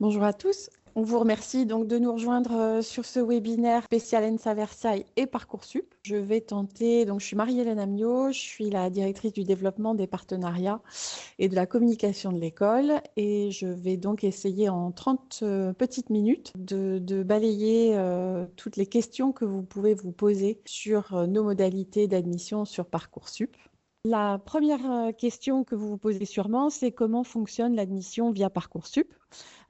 Bonjour à tous. On vous remercie donc de nous rejoindre sur ce webinaire spécial ENSA Versailles et Parcoursup. Je vais tenter, donc je suis Marie-Hélène Amiot, je suis la directrice du développement des partenariats et de la communication de l'école et je vais donc essayer en 30 petites minutes de balayer toutes les questions que vous pouvez vous poser sur nos modalités d'admission sur Parcoursup. La première question que vous vous posez sûrement, c'est comment fonctionne l'admission via Parcoursup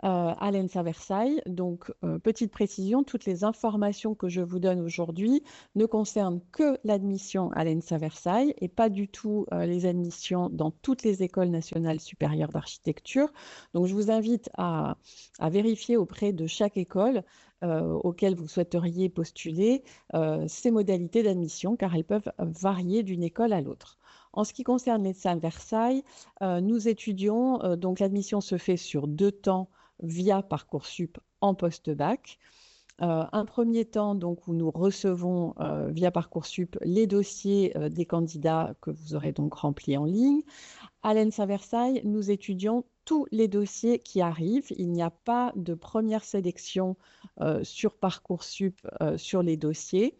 à l'ENSA Versailles. Donc, petite précision, toutes les informations que je vous donne aujourd'hui ne concernent que l'admission à l'ENSA Versailles et pas du tout les admissions dans toutes les écoles nationales supérieures d'architecture. Donc, je vous invite à vérifier auprès de chaque école auquel vous souhaiteriez postuler ces modalités d'admission, car elles peuvent varier d'une école à l'autre. En ce qui concerne l'ENSA Versailles, nous étudions, donc l'admission se fait sur 2 temps via Parcoursup en post-bac. Un premier temps donc, où nous recevons via Parcoursup les dossiers des candidats que vous aurez donc remplis en ligne. À l'ENSA Versailles, nous étudions tous les dossiers qui arrivent. Il n'y a pas de première sélection sur Parcoursup sur les dossiers.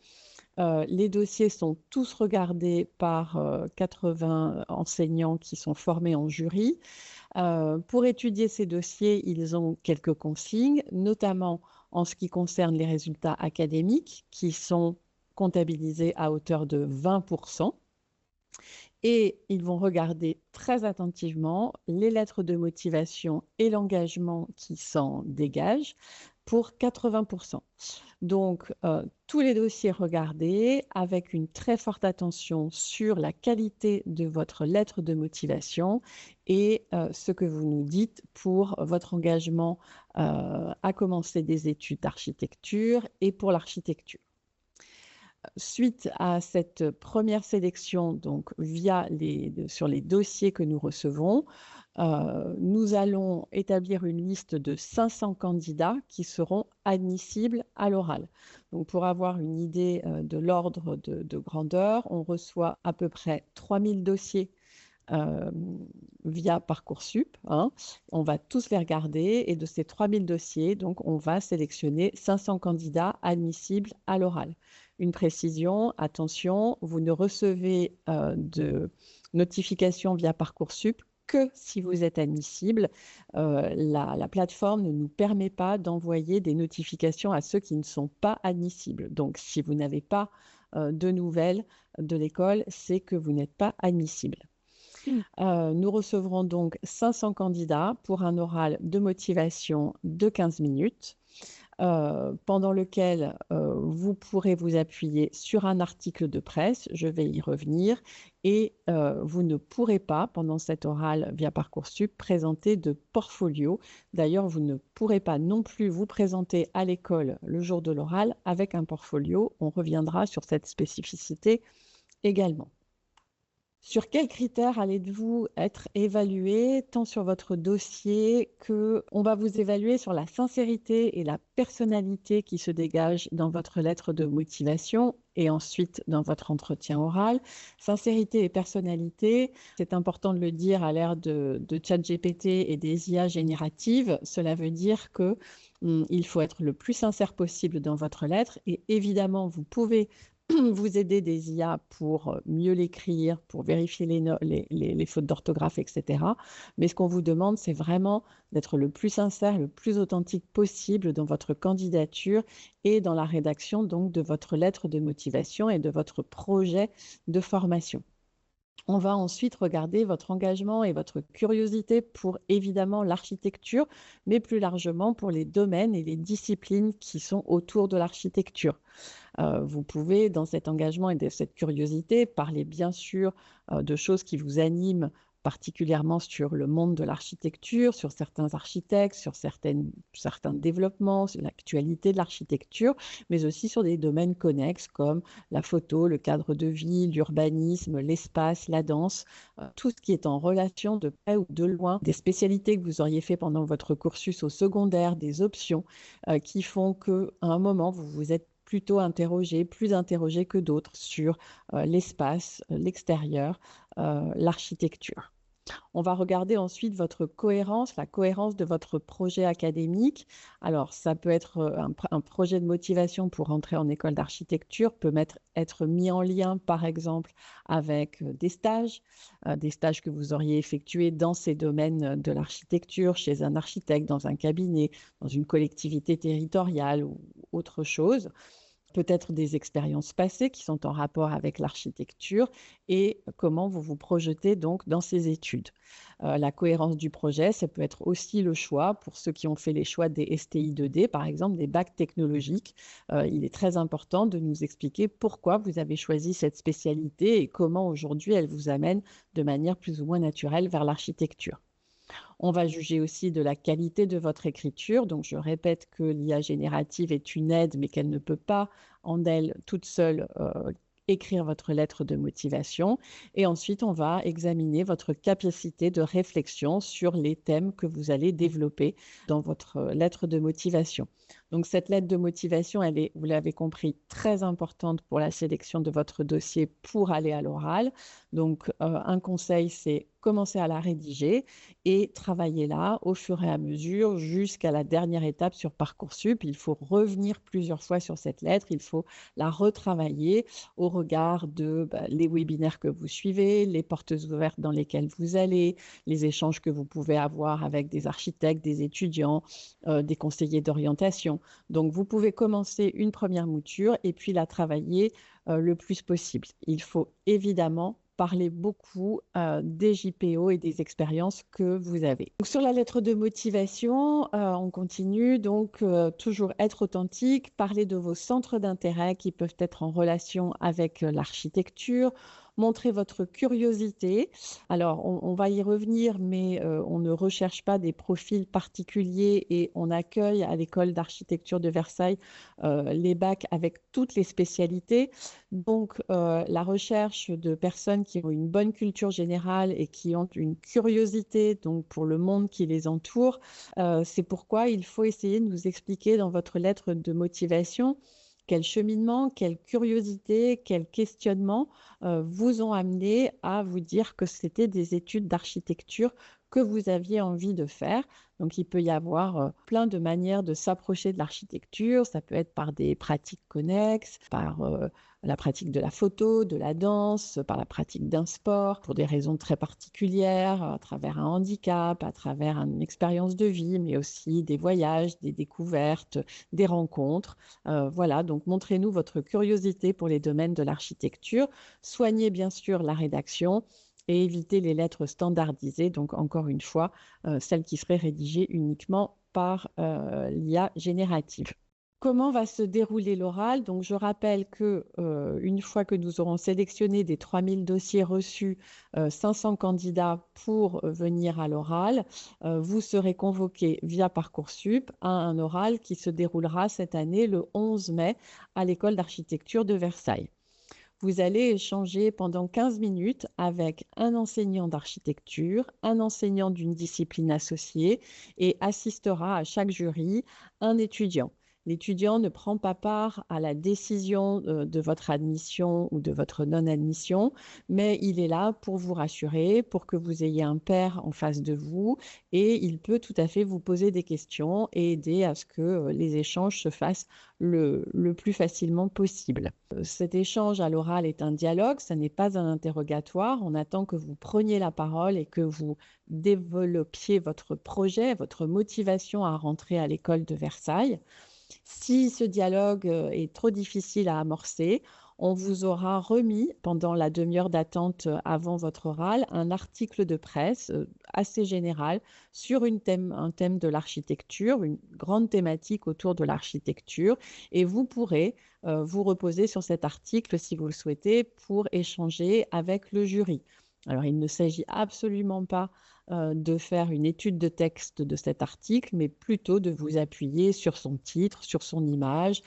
Les dossiers sont tous regardés par 80 enseignants qui sont formés en jury. Pour étudier ces dossiers, ils ont quelques consignes, notamment en ce qui concerne les résultats académiques qui sont comptabilisés à hauteur de 20%. Et ils vont regarder très attentivement les lettres de motivation et l'engagement qui s'en dégagent pour 80%. Donc, tous les dossiers regardés avec une très forte attention sur la qualité de votre lettre de motivation et ce que vous nous dites pour votre engagement à commencer des études d'architecture et pour l'architecture. Suite à cette première sélection, donc sur les dossiers que nous recevons, nous allons établir une liste de 500 candidats qui seront admissibles à l'oral. Donc, pour avoir une idée de l'ordre de grandeur, on reçoit à peu près 3000 dossiers via Parcoursup. On va tous les regarder et de ces 3000 dossiers, donc, on va sélectionner 500 candidats admissibles à l'oral. Une précision, attention, vous ne recevez de notification via Parcoursup que si vous êtes admissible. La plateforme ne nous permet pas d'envoyer des notifications à ceux qui ne sont pas admissibles. Donc, si vous n'avez pas de nouvelles de l'école, c'est que vous n'êtes pas admissible. Nous recevrons donc 500 candidats pour un oral de motivation de 15 minutes. Pendant lequel vous pourrez vous appuyer sur un article de presse, je vais y revenir, et vous ne pourrez pas, pendant cet oral via Parcoursup, présenter de portfolio. D'ailleurs, vous ne pourrez pas non plus vous présenter à l'école le jour de l'oral avec un portfolio. On reviendra sur cette spécificité également. Sur quels critères allez-vous être évalué, tant sur votre dossier qu'on va vous évaluer sur la sincérité et la personnalité qui se dégagent dans votre lettre de motivation et ensuite dans votre entretien oral. Sincérité et personnalité, c'est important de le dire à l'ère de ChatGPT et des IA génératives. Cela veut dire que il faut être le plus sincère possible dans votre lettre et évidemment, vous pouvez vous aider des IA pour mieux l'écrire, pour vérifier les fautes d'orthographe, etc. Mais ce qu'on vous demande, c'est vraiment d'être le plus sincère, le plus authentique possible dans votre candidature et dans la rédaction donc, de votre lettre de motivation et de votre projet de formation. On va ensuite regarder votre engagement et votre curiosité pour évidemment l'architecture, mais plus largement pour les domaines et les disciplines qui sont autour de l'architecture. Vous pouvez, dans cet engagement et de cette curiosité, parler bien sûr de choses qui vous animent particulièrement sur le monde de l'architecture, sur certains architectes, sur certains développements, sur l'actualité de l'architecture, mais aussi sur des domaines connexes comme la photo, le cadre de vie, l'urbanisme, l'espace, la danse, tout ce qui est en relation de près ou de loin, des spécialités que vous auriez fait pendant votre cursus au secondaire, des options qui font qu'à un moment, vous vous êtes plutôt interrogé, plus interrogé que d'autres sur l'espace, l'extérieur, l'architecture. On va regarder ensuite votre cohérence, la cohérence de votre projet académique. Alors, ça peut être un projet de motivation pour entrer en école d'architecture, être mis en lien, par exemple, avec des stages que vous auriez effectués dans ces domaines de l'architecture, chez un architecte, dans un cabinet, dans une collectivité territoriale ou autre chose, peut-être des expériences passées qui sont en rapport avec l'architecture et comment vous vous projetez donc dans ces études. La cohérence du projet, ça peut être aussi le choix, pour ceux qui ont fait les choix des STI 2D, par exemple, des bacs technologiques. Il est très important de nous expliquer pourquoi vous avez choisi cette spécialité et comment aujourd'hui elle vous amène de manière plus ou moins naturelle vers l'architecture. On va juger aussi de la qualité de votre écriture. Donc, je répète que l'IA générative est une aide, mais qu'elle ne peut pas en elle toute seule écrire votre lettre de motivation. Et ensuite, on va examiner votre capacité de réflexion sur les thèmes que vous allez développer dans votre lettre de motivation. Donc, cette lettre de motivation, elle est, vous l'avez compris, très importante pour la sélection de votre dossier pour aller à l'oral. Donc, un conseil, c'est commencer à la rédiger et travailler là au fur et à mesure jusqu'à la dernière étape sur Parcoursup. Il faut revenir plusieurs fois sur cette lettre, il faut la retravailler au regard de les webinaires que vous suivez, les portes ouvertes dans lesquelles vous allez, les échanges que vous pouvez avoir avec des architectes, des étudiants, des conseillers d'orientation. Donc, vous pouvez commencer une première mouture et puis la travailler le plus possible. Il faut évidemment parler beaucoup des JPO et des expériences que vous avez. Donc, sur la lettre de motivation, on continue. Donc, toujours être authentique, parler de vos centres d'intérêt qui peuvent être en relation avec l'architecture, montrer votre curiosité. Alors, on va y revenir, mais on ne recherche pas des profils particuliers et on accueille à l'école d'architecture de Versailles les bacs avec toutes les spécialités. Donc, la recherche de personnes qui ont une bonne culture générale et qui ont une curiosité donc, pour le monde qui les entoure, c'est pourquoi il faut essayer de nous expliquer dans votre lettre de motivation quel cheminement, quelle curiosité, quel questionnement vous ont amené à vous dire que c'était des études d'architecture que vous aviez envie de faire. Donc, il peut y avoir plein de manières de s'approcher de l'architecture. Ça peut être par des pratiques connexes, par la pratique de la photo, de la danse, par la pratique d'un sport, pour des raisons très particulières, à travers un handicap, à travers une expérience de vie, mais aussi des voyages, des découvertes, des rencontres. Voilà, donc montrez-nous votre curiosité pour les domaines de l'architecture. Soignez bien sûr la rédaction et évitez les lettres standardisées, donc encore une fois, celles qui seraient rédigées uniquement par l'IA générative. Comment va se dérouler l'oral? Donc, je rappelle que une fois que nous aurons sélectionné des 3000 dossiers reçus, 500 candidats pour venir à l'oral, vous serez convoqués via Parcoursup à un oral qui se déroulera cette année le 11 mai à l'école d'architecture de Versailles. Vous allez échanger pendant 15 minutes avec un enseignant d'architecture, un enseignant d'une discipline associée et assistera à chaque jury un étudiant. L'étudiant ne prend pas part à la décision de votre admission ou de votre non-admission, mais il est là pour vous rassurer, pour que vous ayez un père en face de vous et il peut tout à fait vous poser des questions et aider à ce que les échanges se fassent le plus facilement possible. Cet échange à l'oral est un dialogue, ce n'est pas un interrogatoire. On attend que vous preniez la parole et que vous développiez votre projet, votre motivation à rentrer à l'école de Versailles. Si ce dialogue est trop difficile à amorcer, on vous aura remis, pendant la demi-heure d'attente avant votre oral, un article de presse assez général sur un thème de l'architecture, une grande thématique autour de l'architecture, et vous pourrez vous reposer sur cet article si vous le souhaitez pour échanger avec le jury. Alors, il ne s'agit absolument pas de faire une étude de texte de cet article, mais plutôt de vous appuyer sur son titre, sur son image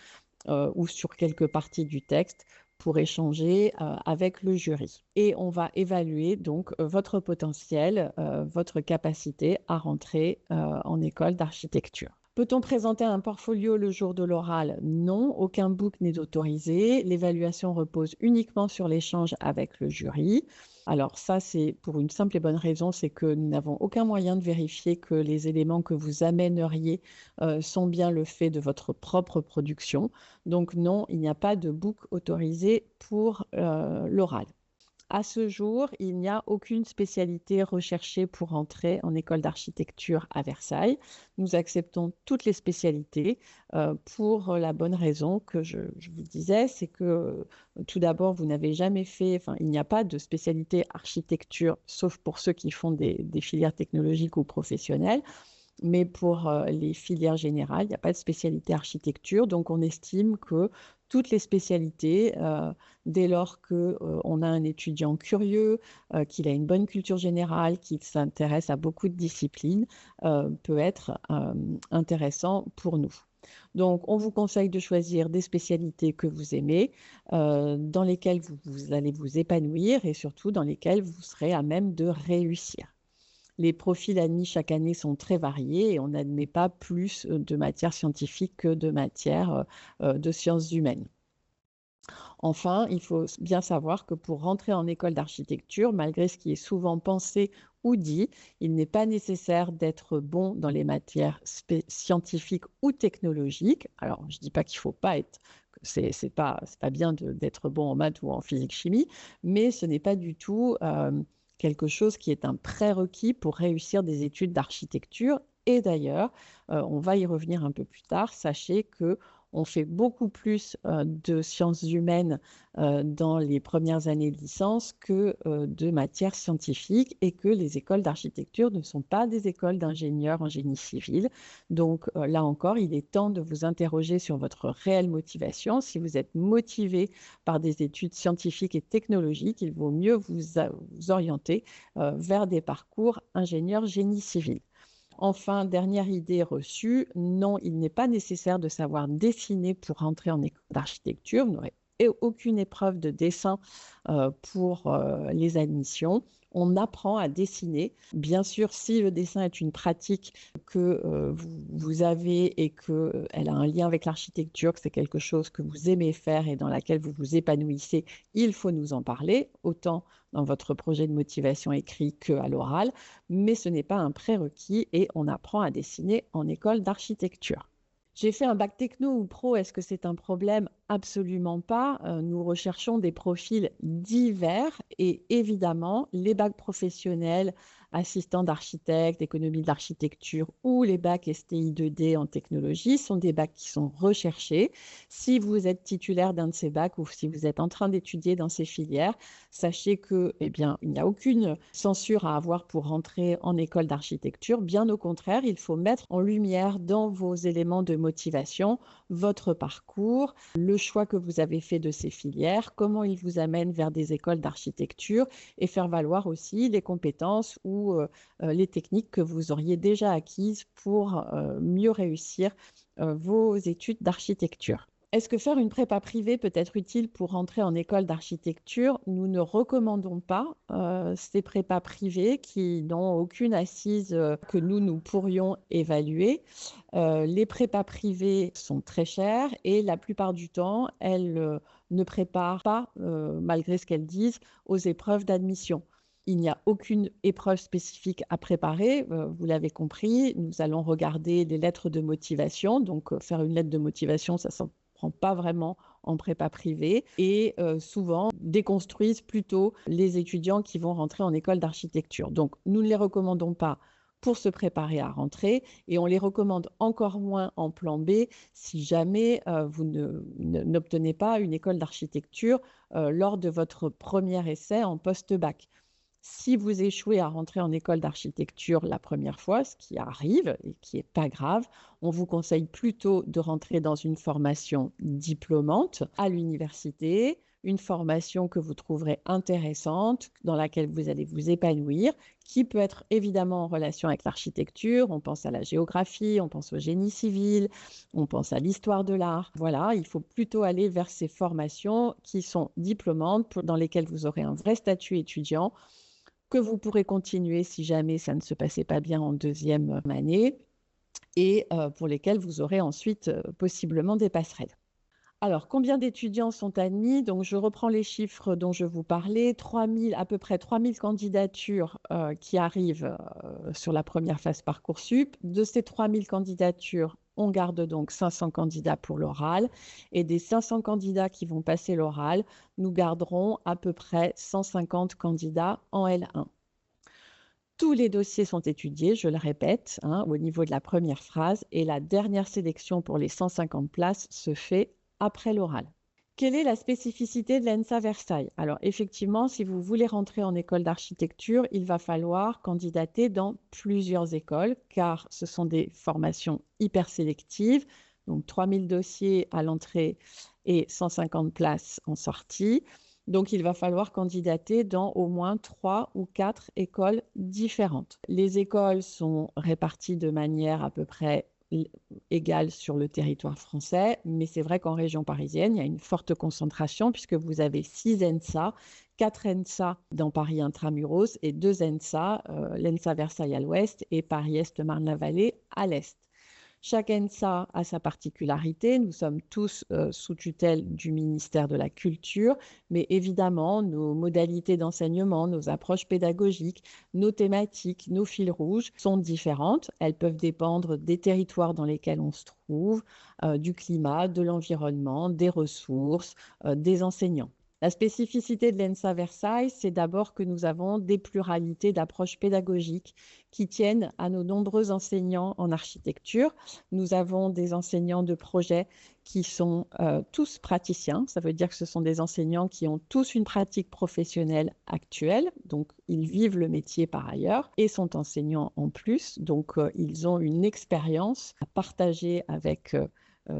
ou sur quelques parties du texte pour échanger avec le jury. Et on va évaluer donc votre potentiel, votre capacité à rentrer en école d'architecture. Peut-on présenter un portfolio le jour de l'oral? Non, aucun book n'est autorisé. L'évaluation repose uniquement sur l'échange avec le jury. Alors ça, c'est pour une simple et bonne raison, c'est que nous n'avons aucun moyen de vérifier que les éléments que vous amèneriez sont bien le fait de votre propre production. Donc non, il n'y a pas de book autorisé pour l'oral. À ce jour, il n'y a aucune spécialité recherchée pour entrer en école d'architecture à Versailles. Nous acceptons toutes les spécialités pour la bonne raison que je vous disais, c'est que tout d'abord, vous n'avez jamais fait, enfin, il n'y a pas de spécialité architecture, sauf pour ceux qui font des filières technologiques ou professionnelles. Mais pour les filières générales, il n'y a pas de spécialité architecture. Donc, on estime que toutes les spécialités, dès lors qu'on a un étudiant curieux, qu'il a une bonne culture générale, qu'il s'intéresse à beaucoup de disciplines, peut être intéressant pour nous. Donc, on vous conseille de choisir des spécialités que vous aimez, dans lesquelles vous allez vous épanouir et surtout dans lesquelles vous serez à même de réussir. Les profils admis chaque année sont très variés et on n'admet pas plus de matières scientifiques que de matières de sciences humaines. Enfin, il faut bien savoir que pour rentrer en école d'architecture, malgré ce qui est souvent pensé ou dit, il n'est pas nécessaire d'être bon dans les matières scientifiques ou technologiques. Alors, je ne dis pas qu'il ne faut pas être, c'est pas bien d'être bon en maths ou en physique-chimie, mais ce n'est pas du tout quelque chose qui est un prérequis pour réussir des études d'architecture. Et d'ailleurs, on va y revenir un peu plus tard, sachez que on fait beaucoup plus de sciences humaines dans les premières années de licence que de matières scientifiques et que les écoles d'architecture ne sont pas des écoles d'ingénieurs en génie civil. Donc là encore, il est temps de vous interroger sur votre réelle motivation. Si vous êtes motivé par des études scientifiques et technologiques, il vaut mieux vous orienter vers des parcours ingénieurs génie civil. Enfin, dernière idée reçue, non, il n'est pas nécessaire de savoir dessiner pour entrer en école d'architecture. Vous n'aurez aucune épreuve de dessin pour les admissions. On apprend à dessiner. Bien sûr, si le dessin est une pratique que vous avez et qu'elle a un lien avec l'architecture, que c'est quelque chose que vous aimez faire et dans laquelle vous vous épanouissez, il faut nous en parler, autant dans votre projet de motivation écrit qu'à l'oral, mais ce n'est pas un prérequis et on apprend à dessiner en école d'architecture. J'ai fait un bac techno ou pro, est-ce que c'est un problème? Absolument pas. Nous recherchons des profils divers et évidemment, les bacs professionnels, assistants d'architecte, économie de l'architecture ou les bacs STI 2D en technologie sont des bacs qui sont recherchés. Si vous êtes titulaire d'un de ces bacs ou si vous êtes en train d'étudier dans ces filières, sachez que, eh bien, il n'y a aucune censure à avoir pour rentrer en école d'architecture. Bien au contraire, il faut mettre en lumière dans vos éléments de motivation votre parcours, le choix que vous avez fait de ces filières, comment ils vous amènent vers des écoles d'architecture et faire valoir aussi les compétences ou les techniques que vous auriez déjà acquises pour mieux réussir vos études d'architecture. Est-ce que faire une prépa privée peut être utile pour rentrer en école d'architecture? Nous ne recommandons pas ces prépas privées qui n'ont aucune assise que nous pourrions évaluer. Les prépas privées sont très chères et la plupart du temps, elles ne préparent pas, malgré ce qu'elles disent, aux épreuves d'admission. Il n'y a aucune épreuve spécifique à préparer, vous l'avez compris. Nous allons regarder les lettres de motivation. Donc, faire une lettre de motivation, ça ne prend pas vraiment en prépa privée et souvent déconstruisent plutôt les étudiants qui vont rentrer en école d'architecture. Donc, nous ne les recommandons pas pour se préparer à rentrer et on les recommande encore moins en plan B si jamais vous n'obtenez pas une école d'architecture lors de votre premier essai en post-bac. Si vous échouez à rentrer en école d'architecture la première fois, ce qui arrive et qui n'est pas grave, on vous conseille plutôt de rentrer dans une formation diplômante à l'université, une formation que vous trouverez intéressante, dans laquelle vous allez vous épanouir, qui peut être évidemment en relation avec l'architecture. On pense à la géographie, on pense au génie civil, on pense à l'histoire de l'art. Voilà, il faut plutôt aller vers ces formations qui sont diplômantes, dans lesquelles vous aurez un vrai statut étudiant, que vous pourrez continuer si jamais ça ne se passait pas bien en deuxième année et pour lesquels vous aurez ensuite possiblement des passerelles. Alors, combien d'étudiants sont admis? Donc, je reprends les chiffres dont je vous parlais. 3000, à peu près 3000 candidatures qui arrivent sur la première phase Parcoursup. De ces 3000 candidatures, on garde donc 500 candidats pour l'oral. Et des 500 candidats qui vont passer l'oral, nous garderons à peu près 150 candidats en L1. Tous les dossiers sont étudiés, je le répète, au niveau de la première phrase, et la dernière sélection pour les 150 places se fait après l'oral. Quelle est la spécificité de l'ENSA Versailles? Alors effectivement, si vous voulez rentrer en école d'architecture, il va falloir candidater dans plusieurs écoles, car ce sont des formations hyper sélectives, donc 3000 dossiers à l'entrée et 150 places en sortie. Donc, il va falloir candidater dans au moins 3 ou 4 écoles différentes. Les écoles sont réparties de manière à peu près égale sur le territoire français, mais c'est vrai qu'en région parisienne, il y a une forte concentration puisque vous avez 6 ENSA, 4 ENSA dans Paris Intramuros et 2 ENSA, l'ENSA Versailles à l'ouest et Paris-Est Marne-la-Vallée à l'est. Chaque ENSA a sa particularité. Nous sommes tous sous tutelle du ministère de la Culture, mais évidemment, nos modalités d'enseignement, nos approches pédagogiques, nos thématiques, nos fils rouges sont différentes. Elles peuvent dépendre des territoires dans lesquels on se trouve, du climat, de l'environnement, des ressources, des enseignants. La spécificité de l'ENSA Versailles, c'est d'abord que nous avons des pluralités d'approches pédagogiques qui tiennent à nos nombreux enseignants en architecture. Nous avons des enseignants de projet qui sont tous praticiens. Ça veut dire que ce sont des enseignants qui ont tous une pratique professionnelle actuelle. Donc, ils vivent le métier par ailleurs et sont enseignants en plus. Donc, ils ont une expérience à partager avec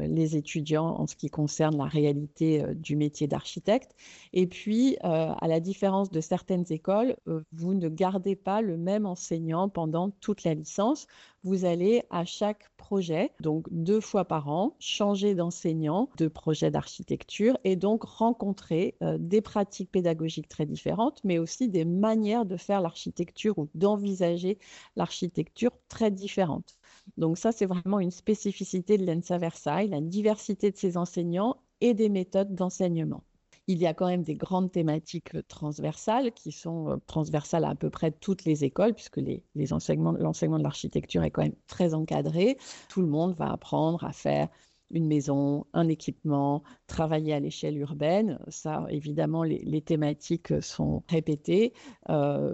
les étudiants en ce qui concerne la réalité du métier d'architecte. Et puis, à la différence de certaines écoles, vous ne gardez pas le même enseignant pendant toute la licence. Vous allez à chaque projet, donc 2 fois par an, changer d'enseignant de projet d'architecture et donc rencontrer des pratiques pédagogiques très différentes, mais aussi des manières de faire l'architecture ou d'envisager l'architecture très différentes. Donc ça, c'est vraiment une spécificité de l'ENSA Versailles, la diversité de ses enseignants et des méthodes d'enseignement. Il y a quand même des grandes thématiques transversales qui sont transversales à peu près toutes les écoles, puisque l'enseignement de l'architecture est quand même très encadré. Tout le monde va apprendre à faire une maison, un équipement, travailler à l'échelle urbaine. Ça, évidemment, les thématiques sont répétées,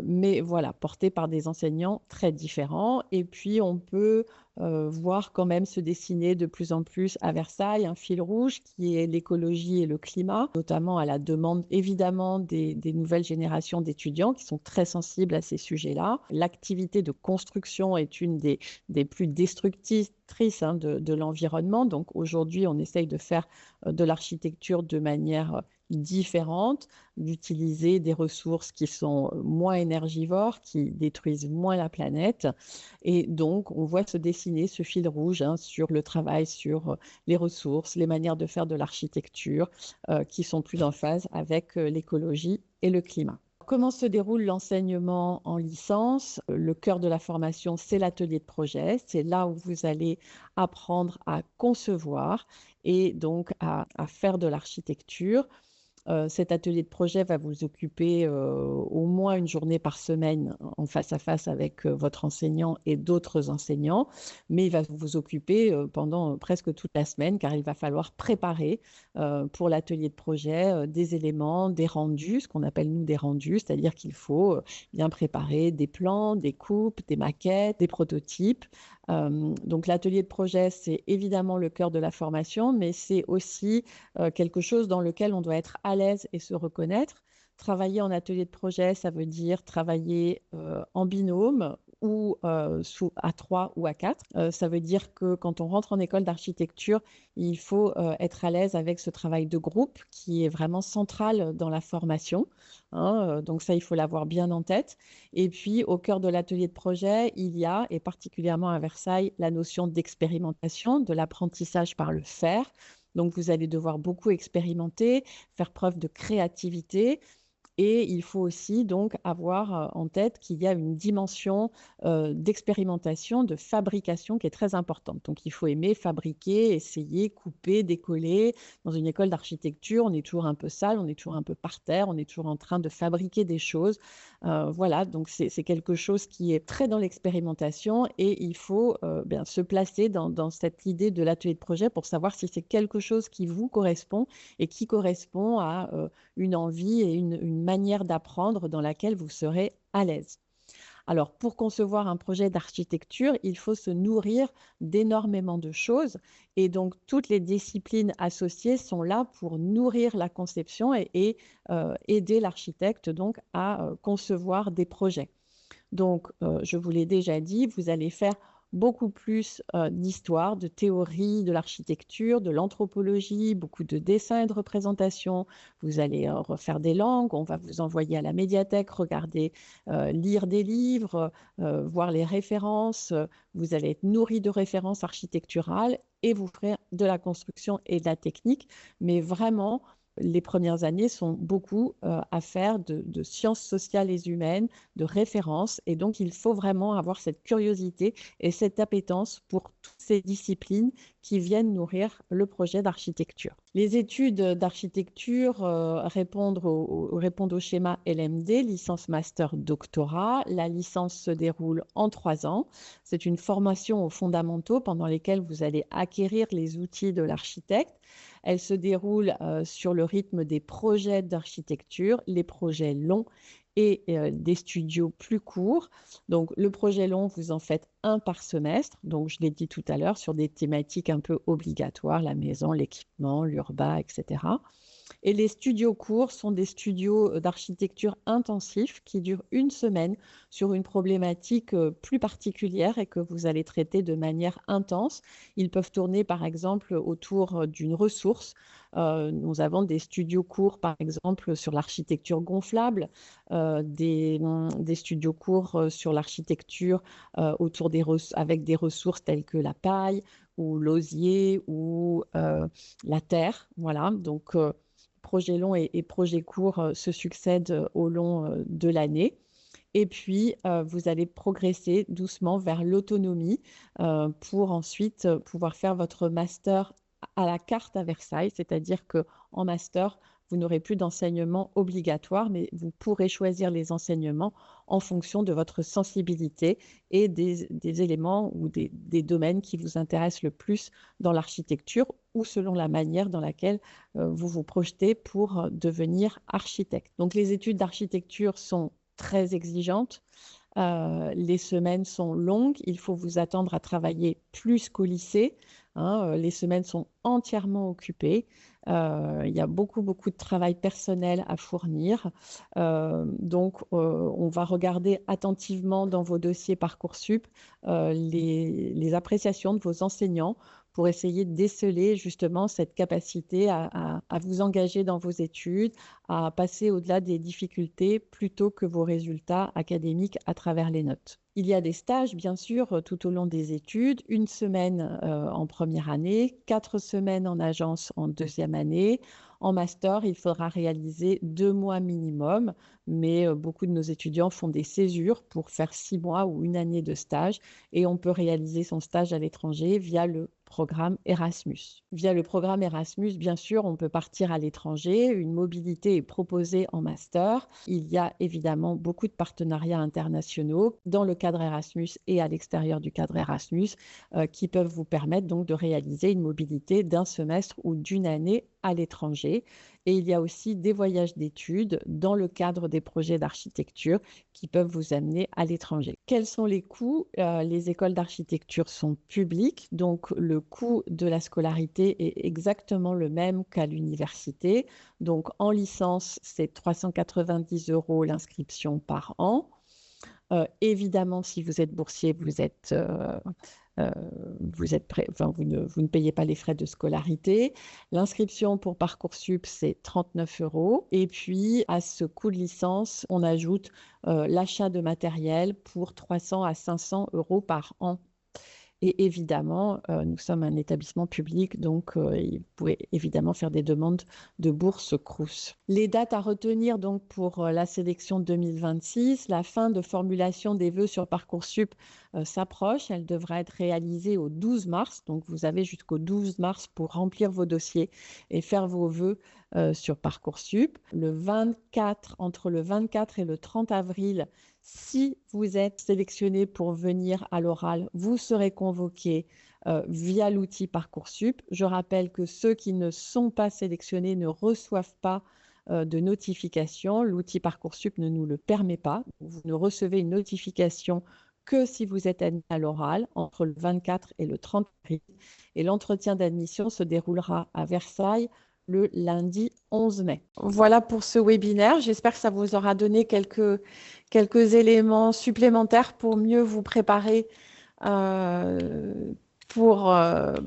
mais voilà, portées par des enseignants très différents. Et puis, on peut voir quand même se dessiner de plus en plus à Versailles un fil rouge qui est l'écologie et le climat, notamment à la demande évidemment des nouvelles générations d'étudiants qui sont très sensibles à ces sujets-là. L'activité de construction est une des plus destructrices de l'environnement. Donc aujourd'hui, on essaye de faire de l'architecture de manière différente, d'utiliser des ressources qui sont moins énergivores, qui détruisent moins la planète. Et donc, on voit se dessiner ce fil rouge sur le travail, sur les ressources, les manières de faire de l'architecture qui sont plus en phase avec l'écologie et le climat. Comment se déroule l'enseignement en licence? Le cœur de la formation, c'est l'atelier de projet. C'est là où vous allez apprendre à concevoir et donc à faire de l'architecture. Cet atelier de projet va vous occuper au moins une journée par semaine en face à face avec votre enseignant et d'autres enseignants, mais il va vous occuper pendant presque toute la semaine car il va falloir préparer pour l'atelier de projet des éléments, des rendus, ce qu'on appelle nous des rendus, c'est-à-dire qu'il faut bien préparer des plans, des coupes, des maquettes, des prototypes. Donc l'atelier de projet, c'est évidemment le cœur de la formation, mais c'est aussi quelque chose dans lequel on doit être à l'aise et se reconnaître. Travailler en atelier de projet, ça veut dire travailler en binôme ou à 3 ou à 4. Ça veut dire que quand on rentre en école d'architecture, il faut être à l'aise avec ce travail de groupe qui est vraiment central dans la formation. Donc ça, il faut l'avoir bien en tête. Et puis, au cœur de l'atelier de projet, il y a, et particulièrement à Versailles, la notion d'expérimentation, de l'apprentissage par le faire. Donc, vous allez devoir beaucoup expérimenter, faire preuve de créativité Et il faut aussi donc avoir en tête qu'il y a une dimension d'expérimentation, de fabrication qui est très importante. Donc il faut aimer fabriquer, essayer, couper, décoller. Dans une école d'architecture, on est toujours un peu sale, on est toujours un peu par terre, on est toujours en train de fabriquer des choses. Voilà, donc c'est quelque chose qui est très dans l'expérimentation et il faut bien se placer dans cette idée de l'atelier de projet pour savoir si c'est quelque chose qui vous correspond et qui correspond à une envie et une manière d'apprendre dans laquelle vous serez à l'aise. Alors, pour concevoir un projet d'architecture, il faut se nourrir d'énormément de choses et donc toutes les disciplines associées sont là pour nourrir la conception et aider l'architecte donc à concevoir des projets. Donc, je vous l'ai déjà dit, vous allez faire beaucoup plus d'histoire, de théorie de l'architecture, de l'anthropologie, beaucoup de dessins et de représentations. Vous allez refaire des langues, on va vous envoyer à la médiathèque, regarder, lire des livres, voir les références. Vous allez être nourri de références architecturales et vous ferez de la construction et de la technique, mais vraiment, les premières années sont beaucoup à faire de sciences sociales et humaines, de références. Et donc, il faut vraiment avoir cette curiosité et cette appétence pour toutes ces disciplines qui viennent nourrir le projet d'architecture. Les études d'architecture répondent au schéma LMD, licence, master, doctorat. La licence se déroule en 3 ans. C'est une formation aux fondamentaux pendant lesquels vous allez acquérir les outils de l'architecte. Elle se déroule sur le rythme des projets d'architecture, les projets longs et des studios plus courts. Donc, le projet long, vous en faites un par semestre. Donc, je l'ai dit tout à l'heure, sur des thématiques un peu obligatoires, la maison, l'équipement, l'urbain, etc. Et les studios courts sont des studios d'architecture intensifs qui durent une semaine sur une problématique plus particulière et que vous allez traiter de manière intense. Ils peuvent tourner par exemple autour d'une ressource. Nous avons des studios courts par exemple sur l'architecture gonflable, des studios courts sur l'architecture autour avec des ressources telles que la paille ou l'osier ou la terre. Voilà, donc projets longs et projets courts se succèdent au long de l'année. Et puis, vous allez progresser doucement vers l'autonomie pour ensuite pouvoir faire votre master à la carte à Versailles, c'est-à-dire qu'en master, vous n'aurez plus d'enseignement obligatoire, mais vous pourrez choisir les enseignements en fonction de votre sensibilité et des éléments ou des domaines qui vous intéressent le plus dans l'architecture ou selon la manière dans laquelle vous vous projetez pour devenir architecte. Donc, les études d'architecture sont très exigeantes. Les semaines sont longues, il faut vous attendre à travailler plus qu'au lycée. Les semaines sont entièrement occupées. Il y a beaucoup de travail personnel à fournir. Donc, on va regarder attentivement dans vos dossiers Parcoursup les appréciations de vos enseignants pour essayer de déceler justement cette capacité à vous engager dans vos études, à passer au-delà des difficultés plutôt que vos résultats académiques à travers les notes. Il y a des stages, bien sûr, tout au long des études, 1 semaine en première année, 4 semaines en agence en deuxième année. En master, il faudra réaliser 2 mois minimum, mais beaucoup de nos étudiants font des césures pour faire 6 mois ou 1 année de stage et on peut réaliser son stage à l'étranger via le programme Erasmus. Via le programme Erasmus, bien sûr, on peut partir à l'étranger. Une mobilité est proposée en master. Il y a évidemment beaucoup de partenariats internationaux dans le cadre Erasmus et à l'extérieur du cadre Erasmus qui peuvent vous permettre donc de réaliser une mobilité d'1 semestre ou d'1 année à l'étranger. Et il y a aussi des voyages d'études dans le cadre des projets d'architecture qui peuvent vous amener à l'étranger. Quels sont les coûts? Les écoles d'architecture sont publiques, donc le coût de la scolarité est exactement le même qu'à l'université. Donc en licence, c'est 390 € l'inscription par an. Évidemment, si vous êtes boursier, vous ne payez pas les frais de scolarité. L'inscription pour Parcoursup, c'est 39 €. Et puis, à ce coût de licence, on ajoute l'achat de matériel pour 300 à 500 € par an. Et évidemment, nous sommes un établissement public, donc vous pouvez évidemment faire des demandes de bourse Crous. Les dates à retenir donc pour la sélection 2026, la fin de formulation des vœux sur Parcoursup s'approche. Elle devra être réalisée au 12 mars. Donc vous avez jusqu'au 12 mars pour remplir vos dossiers et faire vos vœux sur Parcoursup. Entre le 24 et le 30 avril, si vous êtes sélectionné pour venir à l'oral, vous serez convoqué via l'outil Parcoursup. Je rappelle que ceux qui ne sont pas sélectionnés ne reçoivent pas de notification. L'outil Parcoursup ne nous le permet pas. Vous ne recevez une notification que si vous êtes admis à l'oral entre le 24 et le 30 avril. Et l'entretien d'admission se déroulera à Versailles le lundi 11 mai. Voilà pour ce webinaire. J'espère que ça vous aura donné quelques éléments supplémentaires pour mieux vous préparer pour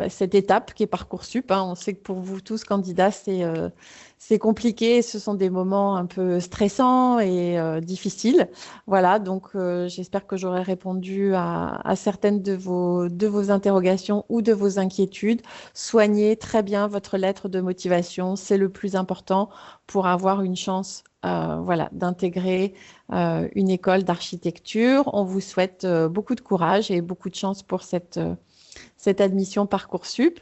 cette étape qui est Parcoursup. On sait que pour vous tous candidats, c'est compliqué. Ce sont des moments un peu stressants et difficiles. Voilà, donc j'espère que j'aurai répondu à certaines de vos interrogations ou de vos inquiétudes. Soignez très bien votre lettre de motivation. C'est le plus important pour avoir une chance d'intégrer une école d'architecture. On vous souhaite beaucoup de courage et beaucoup de chance pour cette admission Parcoursup.